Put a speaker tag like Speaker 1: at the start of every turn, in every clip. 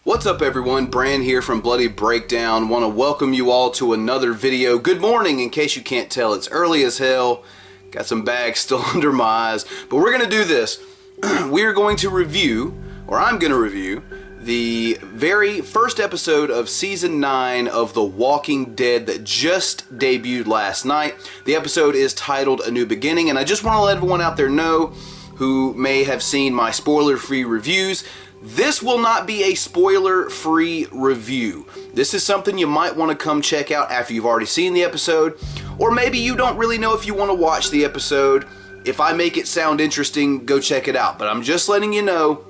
Speaker 1: What's up everyone, Bran here from Bloody Breakdown. Want to welcome you all to another video. Good morning, in case you can't tell, it's early as hell. Got some bags still under my eyes, but we're going to do this. We're going to review, or I'm going to review, the very first episode of Season 9 of The Walking Dead that just debuted last night. The episode is titled A New Beginning, and I just want to let everyone out there know who may have seen my spoiler-free reviews. This will not be a spoiler-free review. This is something you might want to come check out after you've already seen the episode, or maybe you don't really know if you want to watch the episode. If I make it sound interesting, go check it out. But I'm just letting you know,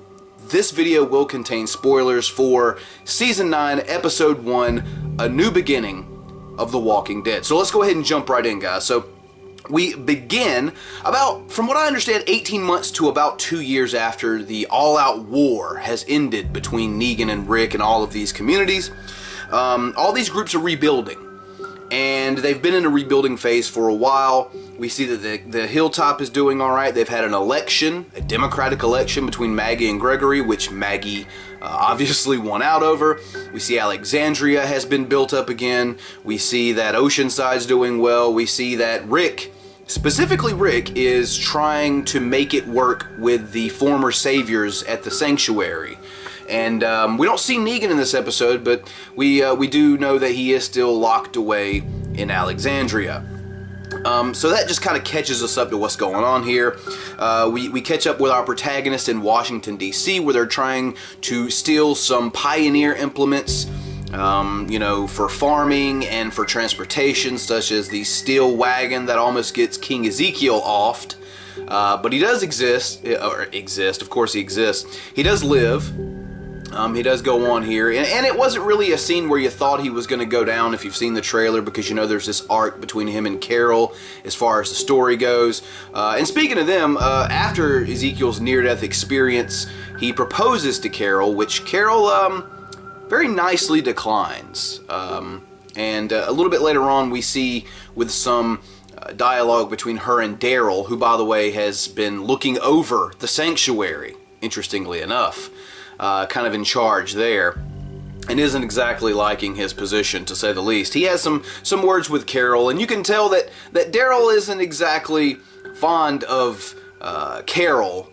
Speaker 1: this video will contain spoilers for Season 9, Episode 1, A New Beginning of The Walking Dead. So let's go ahead and jump right in, guys. So we begin about, from what I understand, 18 months to about 2 years after the all-out war has ended between Negan and Rick and all of these communities. All these groups are rebuilding, and they've been in a rebuilding phase for a while. We see that the Hilltop is doing alright. They've had an election, a democratic election between Maggie and Gregory, which Maggie obviously won out over. We see Alexandria has been built up again. We see that Oceanside's doing well. We see that Rick, specifically Rick, is trying to make it work with the former saviors at the Sanctuary. And we don't see Negan in this episode, but we do know that he is still locked away in Alexandria. So that just kind of catches us up to what's going on here. We catch up with our protagonist in Washington, D.C., where they're trying to steal some Pioneer implements, you know, for farming and for transportation, such as the steel wagon that almost gets King Ezekiel offed. But he does exist, of course he exists. He does live. He does go on here, and it wasn't really a scene where you thought he was going to go down if you've seen the trailer, because you know there's this arc between him and Carol as far as the story goes. And speaking of them, after Ezekiel's near-death experience, he proposes to Carol, which Carol very nicely declines. And a little bit later on, we see with some dialogue between her and Daryl, who, by the way, has been looking over the Sanctuary, interestingly enough. Kind of in charge there, and isn't exactly liking his position, to say the least. He has some words with Carol, and you can tell that Daryl isn't exactly fond of Carol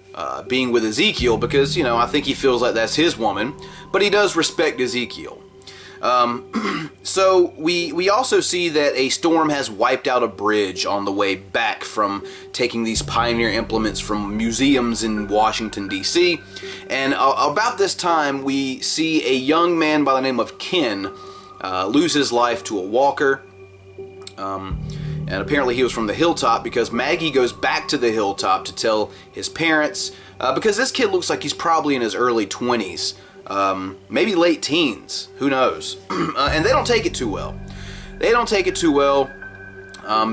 Speaker 1: being with Ezekiel, because, you know, I think he feels like that's his woman, but he does respect Ezekiel. So we also see that a storm has wiped out a bridge on the way back from taking these Pioneer implements from museums in Washington, D.C. And about this time, we see a young man by the name of Ken lose his life to a walker. And apparently he was from the Hilltop, because Maggie goes back to the Hilltop to tell his parents, because this kid looks like he's probably in his early 20s. Maybe late teens, who knows. And they don't take it too well. They don't take it too well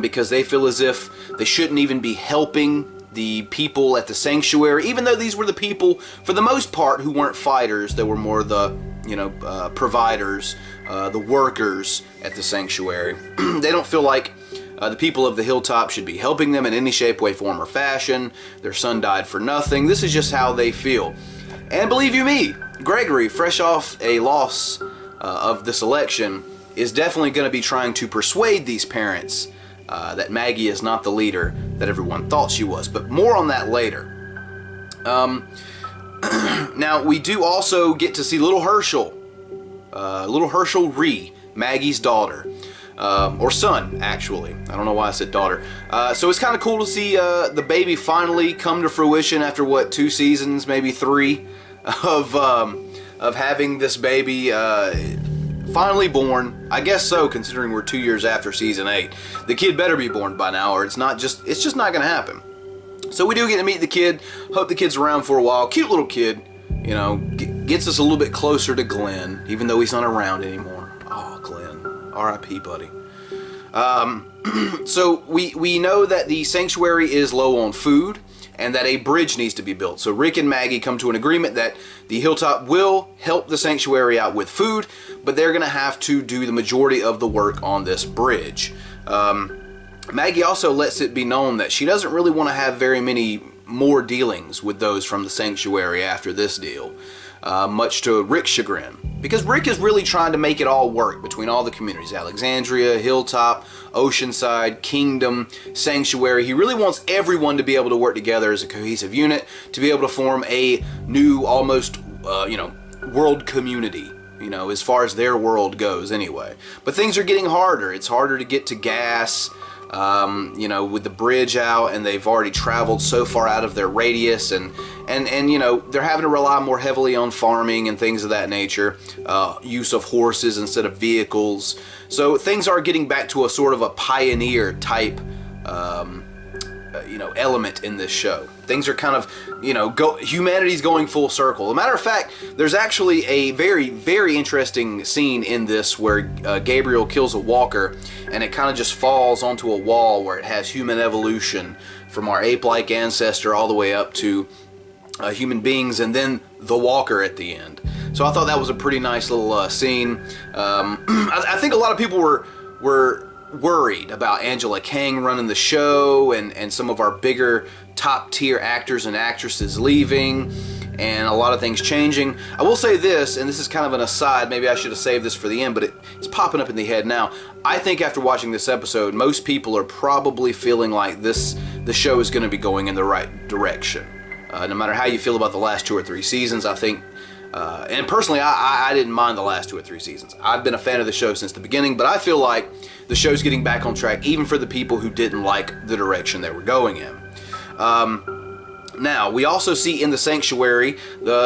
Speaker 1: because they feel as if they shouldn't even be helping the people at the Sanctuary, even though these were the people, for the most part, who weren't fighters. They were more the, you know, providers, the workers at the Sanctuary. They don't feel like the people of the Hilltop should be helping them in any shape, way, form, or fashion. Their son died for nothing. This is just how they feel. And believe you me, Gregory, fresh off a loss of this election, is definitely going to be trying to persuade these parents that Maggie is not the leader that everyone thought she was. But more on that later. Now, we do also get to see little Herschel Rhee, Maggie's daughter. Or son, actually. I don't know why I said daughter. So it's kind of cool to see the baby finally come to fruition after, what, 2 seasons, maybe 3, of having this baby finally born. I guess so, considering we're 2 years after Season 8. The kid better be born by now, or it's just not going to happen. So we do get to meet the kid. Hope the kid's around for a while. Cute little kid. You know, gets us a little bit closer to Glenn, even though he's not around anymore. Oh, Glenn. R.I.P., buddy. So we know that the Sanctuary is low on food, and that a bridge needs to be built. So Rick and Maggie come to an agreement that the Hilltop will help the Sanctuary out with food, but they're going to have to do the majority of the work on this bridge. Maggie also lets it be known that she doesn't really want to have very many more dealings with those from the Sanctuary after this deal. much to Rick's chagrin. Because Rick is really trying to make it all work between all the communities. Alexandria, Hilltop, Oceanside, Kingdom, Sanctuary. He really wants everyone to be able to work together as a cohesive unit, to be able to form a new, almost, world community, as far as their world goes anyway. But things are getting harder. It's harder to get to gas, with the bridge out, and they've already traveled so far out of their radius, and they're having to rely more heavily on farming and things of that nature, use of horses instead of vehicles. So things are getting back to a sort of a pioneer type element in this show. Things are kind of, humanity's going full circle. As a matter of fact, there's actually a very, very interesting scene in this where Gabriel kills a walker, and it kind of just falls onto a wall where it has human evolution from our ape-like ancestor all the way up to human beings, and then the walker at the end. So I thought that was a pretty nice little scene. I think a lot of people were worried about Angela Kang running the show, and some of our bigger top tier actors and actresses leaving, and a lot of things changing. I will say this, and this is kind of an aside, maybe I should have saved this for the end, but it's popping up in the head now. I think after watching this episode, most people are probably feeling like the show is going to be going in the right direction. No matter how you feel about the last 2 or 3 seasons, I think, and personally, I didn't mind the last 2 or 3 seasons. I've been a fan of the show since the beginning, but I feel like the show's getting back on track, even for the people who didn't like the direction they were going in. Now, we also see in the Sanctuary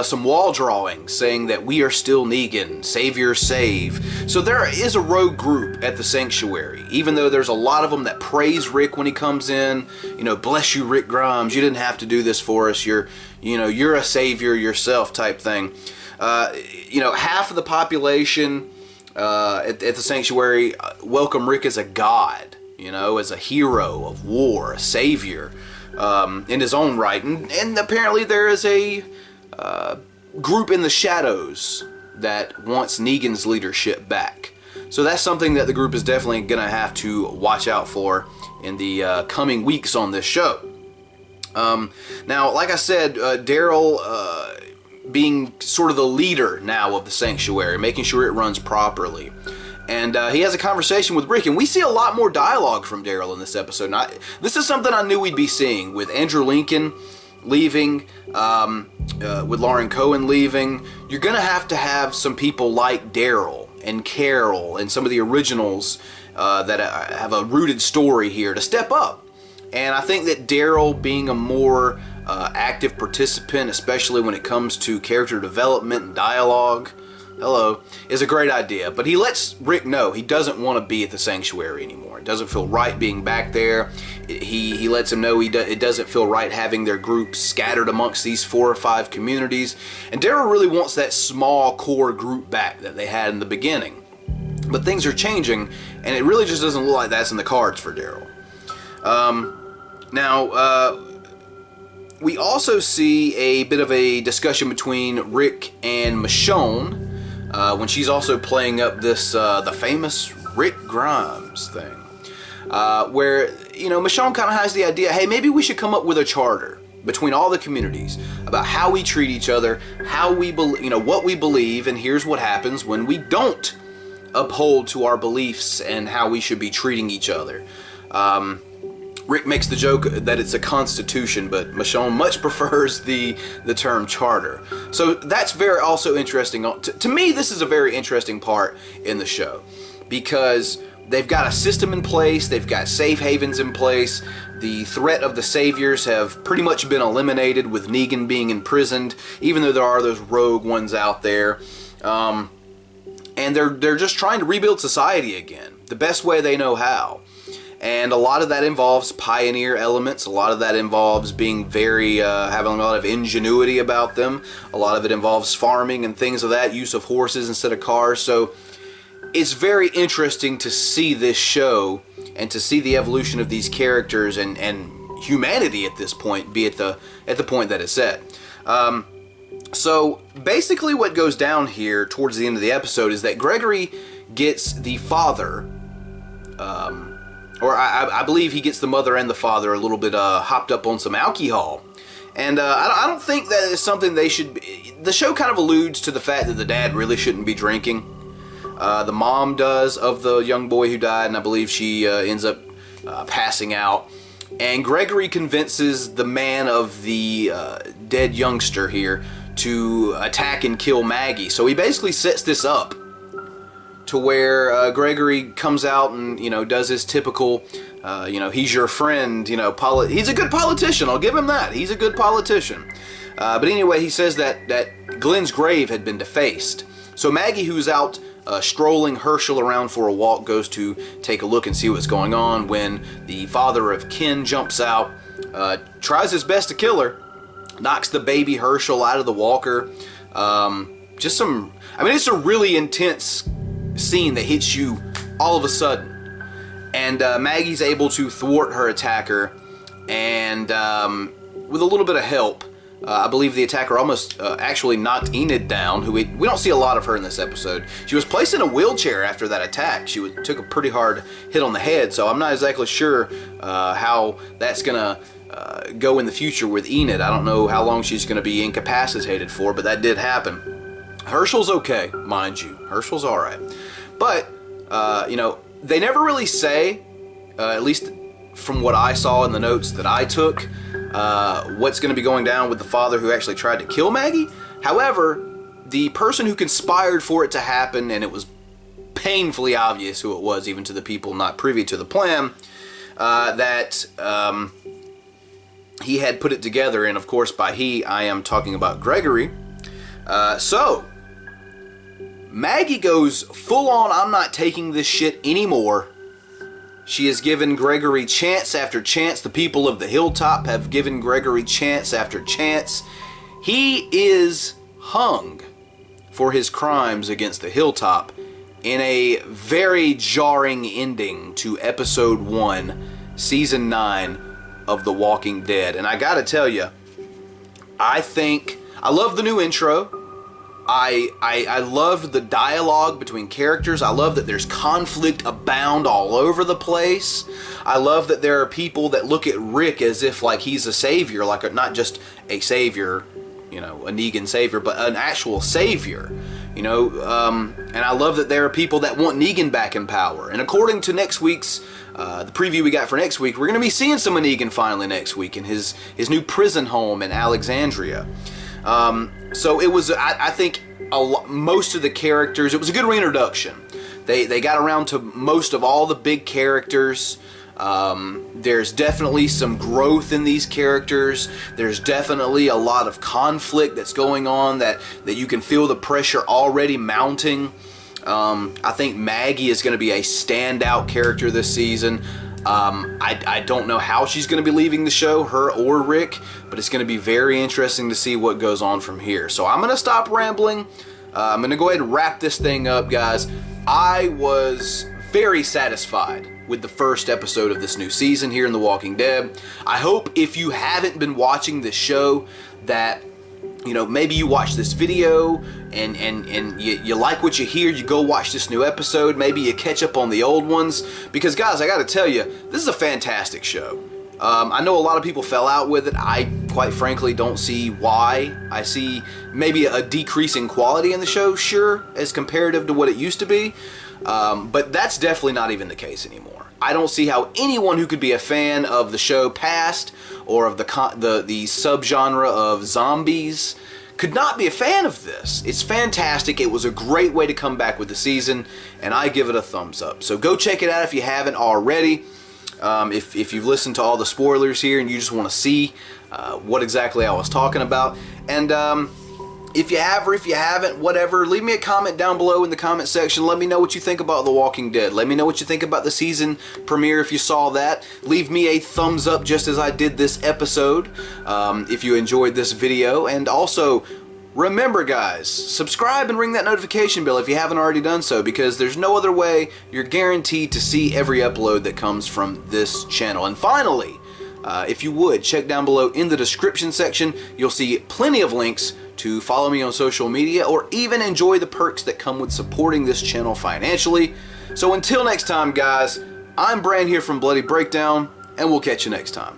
Speaker 1: some wall drawings saying that we are still Negan, Savior save. So there is a rogue group at the Sanctuary, even though there's a lot of them that praise Rick when he comes in. Bless you, Rick Grimes, you didn't have to do this for us. You're a savior yourself type thing. Half of the population at the Sanctuary welcome Rick as a god, as a hero of war, a savior. In his own right, and apparently there is a group in the shadows that wants Negan's leadership back. So that's something that the group is definitely going to have to watch out for in the coming weeks on this show. Now, like I said, Daryl being sort of the leader now of the Sanctuary, making sure it runs properly. And he has a conversation with Rick, and we see a lot more dialogue from Daryl in this episode. This is something I knew we'd be seeing, with Andrew Lincoln leaving, with Lauren Cohen leaving. You're going to have some people like Daryl and Carol and some of the originals that have a rooted story here to step up. And I think that Daryl being a more active participant, especially when it comes to character development and dialogue, is a great idea. But he lets Rick know he doesn't want to be at the Sanctuary anymore. It doesn't feel right being back there. He lets him know it doesn't feel right having their group scattered amongst these 4 or 5 communities. And Daryl really wants that small core group back that they had in the beginning. But things are changing, and it really just doesn't look like that's in the cards for Daryl. We also see a bit of a discussion between Rick and Michonne, when she's also playing up this the famous Rick Grimes thing, where Michonne kind of has the idea, hey, maybe we should come up with a charter between all the communities about how we treat each other, how we what we believe, and here's what happens when we don't uphold to our beliefs and how we should be treating each other. Rick makes the joke that it's a constitution, but Michonne much prefers the term charter. So that's very also interesting. To me, this is a very interesting part in the show, because they've got a system in place, they've got safe havens in place, the threat of the saviors have pretty much been eliminated with Negan being imprisoned, even though there are those rogue ones out there. And they're just trying to rebuild society again, the best way they know how. And a lot of that involves pioneer elements. A lot of that involves being very, having a lot of ingenuity about them. A lot of it involves farming and things of that, use of horses instead of cars. So it's very interesting to see this show and to see the evolution of these characters and humanity at this point be at the point that it's at. So basically what goes down here towards the end of the episode is that Gregory gets the father, or I believe he gets the mother and the father a little bit hopped up on some alcohol. And I don't think that is something they should be. The show kind of alludes to the fact that the dad really shouldn't be drinking. The mom does, of the young boy who died, and I believe she ends up passing out. And Gregory convinces the man of the dead youngster here to attack and kill Maggie. So he basically sets this up to where Gregory comes out and, you know, does his typical, you know, he's your friend, you know, he's a good politician, I'll give him that. He's a good politician. But anyway, he says that Glenn's grave had been defaced. So Maggie, who's out strolling Herschel around for a walk, goes to take a look and see what's going on when the father of Ken jumps out, tries his best to kill her, knocks the baby Herschel out of the walker. Just some, I mean, it's a really intense scene that hits you all of a sudden. And Maggie's able to thwart her attacker, and with a little bit of help, I believe the attacker almost actually knocked Enid down, who we don't see a lot of her in this episode. She was placed in a wheelchair after that attack. She took a pretty hard hit on the head, so I'm not exactly sure how that's going to go in the future with Enid. I don't know how long she's going to be incapacitated for, but that did happen. Herschel's okay, mind you. Herschel's alright. But, you know, they never really say, at least from what I saw in the notes that I took, what's going to be going down with the father who actually tried to kill Maggie. However, the person who conspired for it to happen, and it was painfully obvious who it was, even to the people not privy to the plan, that he had put it together, and of course by he, I am talking about Gregory. So, Maggie goes full on, I'm not taking this shit anymore. She has given Gregory chance after chance. The people of the hilltop have given Gregory chance after chance. He is hung for his crimes against the hilltop in a very jarring ending to episode 1, season 9 of The Walking Dead. And I gotta tell you, I love the new intro. I loved the dialogue between characters. I love that there's conflict abound all over the place. I love that there are people that look at Rick as if like he's a savior, like not just a savior, you know, a Negan savior, but an actual savior, you know. And I love that there are people that want Negan back in power. And according to next week's, the preview we got for next week, we're going to be seeing some of Negan finally next week in his new prison home in Alexandria. So it was, I think, most of the characters, it was a good reintroduction. They got around to most of all the big characters. There's definitely some growth in these characters. There's definitely a lot of conflict that's going on that you can feel the pressure already mounting. I think Maggie is going to be a standout character this season. I don't know how she's going to be leaving the show, her or Rick, but it's going to be very interesting to see what goes on from here. So I'm going to stop rambling. I'm going to go ahead and wrap this thing up, guys. I was very satisfied with the first episode of this new season here in The Walking Dead. I hope if you haven't been watching this show that, you know, maybe you watch this video and you like what you hear, you go watch this new episode, maybe you catch up on the old ones, because guys, I gotta tell you, this is a fantastic show. I know a lot of people fell out with it. I quite frankly don't see why. I see maybe a decrease in quality in the show, sure, as comparative to what it used to be, but that's definitely not even the case anymore. I don't see how anyone who could be a fan of the show past or of the subgenre of zombies could not be a fan of this. It's fantastic. It was a great way to come back with the season, and I give it a thumbs up. So go check it out if you haven't already. If you've listened to all the spoilers here and you just want to see what exactly I was talking about. And if you have or if you haven't, whatever, leave me a comment down below in the comment section. Let me know what you think about The Walking Dead. Let me know what you think about the season premiere if you saw that. Leave me a thumbs up just as I did this episode if you enjoyed this video. And also, remember guys, subscribe and ring that notification bell if you haven't already done so, because there's no other way you're guaranteed to see every upload that comes from this channel. And finally, if you would, check down below in the description section. You'll see plenty of links to follow me on social media or even enjoy the perks that come with supporting this channel financially. So until next time guys, I'm Bran here from Bloody Breakdown, and we'll catch you next time.